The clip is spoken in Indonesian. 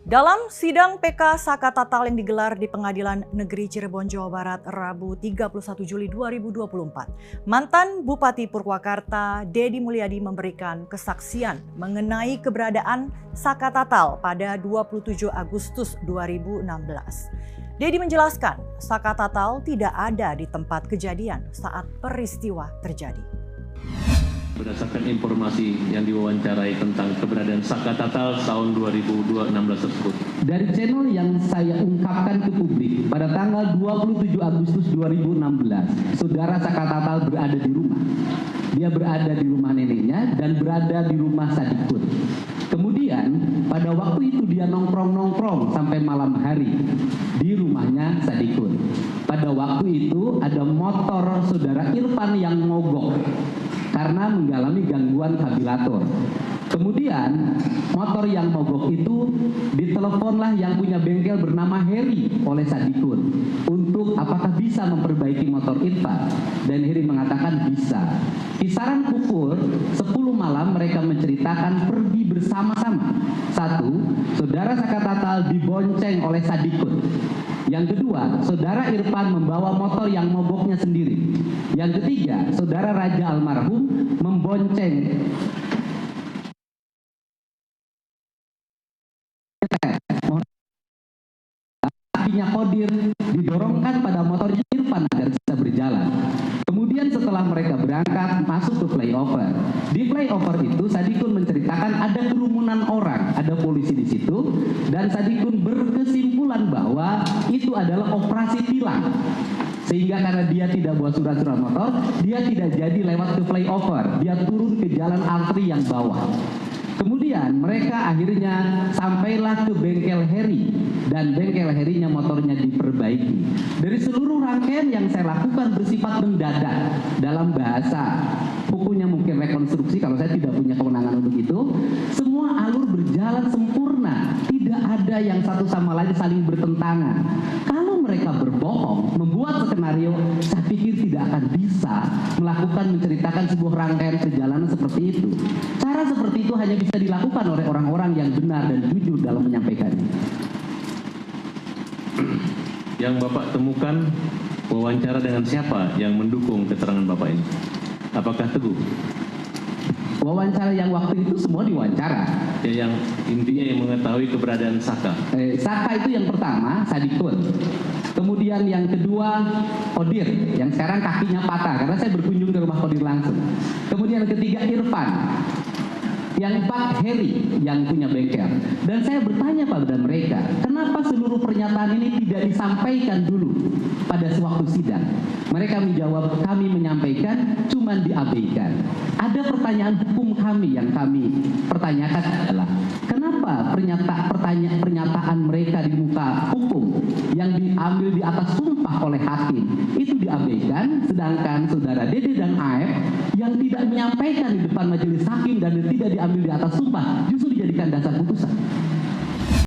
Dalam sidang PK Saka Tatal yang digelar di Pengadilan Negeri Cirebon, Jawa Barat, Rabu 31 Juli 2024, mantan Bupati Purwakarta, Deddy Mulyadi memberikan kesaksian mengenai keberadaan Saka Tatal pada 27 Agustus 2016. Deddy menjelaskan, Saka Tatal tidak ada di tempat kejadian saat peristiwa terjadi. Berdasarkan informasi yang diwawancarai tentang keberadaan Saka Tatal tahun 2016 tersebut. Dari channel yang saya ungkapkan ke publik pada tanggal 27 Agustus 2016, saudara Saka Tatal berada di rumah. Dia berada di rumah neneknya dan berada di rumah Sadikun. Kemudian pada waktu itu dia nongkrong-nongkrong sampai malam hari di rumahnya Sadikun. Pada waktu itu ada motor saudara Irfan yang mogok karena mengalami gangguan kabilator. Kemudian motor yang mogok itu diteleponlah yang punya bengkel bernama Heri oleh Sadikun untuk apakah bisa memperbaiki motor Irfan, dan Heri mengatakan bisa. Kisaran pukul 10 malam mereka menceritakan pergi bersama-sama. Satu, saudara Saka Tatal dibonceng oleh Sadikun. Yang kedua, saudara Irfan membawa motor yang mogoknya sendiri. Yang ketiga, saudara Raja almarhum membonceng kakinya Kodir didorongkan pada motor Irfan agar bisa berjalan. Kemudian setelah mereka berangkat masuk ke flyover. Di flyover itu Sadikun menceritakan ada kerumunan orang, ada polisi di situ, dan Sadikun berkesimpulan bahwa itu adalah operasi tilang. Sehingga karena dia tidak bawa surat-surat motor, dia tidak jadi lewat ke flyover, dia turun ke jalan arteri yang bawah. Kemudian mereka akhirnya sampailah ke bengkel Heri, dan bengkel Herinya motornya diperbaiki. Dari seluruh rangkaian yang saya lakukan bersifat mendadak, dalam bahasa hukumnya mungkin rekonstruksi, kalau saya tidak punya kewenangan untuk itu, semua alur berjalan sempurna, tidak ada yang satu sama lain saling bertentangan. Kalau mereka berbohong, membuat skenario, saya pikir tidak akan bisa melakukan menceritakan sebuah rangkaian perjalanan seperti itu. Cara seperti itu hanya bisa dilakukan oleh orang-orang yang benar dan jujur dalam menyampaikannya. Yang Bapak temukan wawancara dengan siapa yang mendukung keterangan Bapak ini? Apakah Teguh? Wawancara yang waktu itu semua diwawancara. Ya, yang intinya yang mengetahui keberadaan Saka. Saka itu yang pertama, Sadikun. Kemudian yang kedua, Kodir, yang sekarang kakinya patah karena saya berkunjung ke rumah Kodir langsung. Kemudian yang ketiga, Irfan. Yang empat, Heri yang punya bengkel. Dan saya bertanya pada mereka, kenapa seluruh pernyataan ini tidak disampaikan dulu pada sewaktu sidang? Mereka menjawab, kami menyampaikan, cuman diabaikan. Ada pertanyaan hukum kami yang kami pertanyakan adalah, kenapa pernyataan mereka di muka hukum yang diambil di atas sumpah oleh hakim itu diabaikan, sedangkan saudara Dede dan Aep yang tidak menyampaikan di depan majelis hakim dan tidak diambil di atas sumpah justru dijadikan dasar putusan.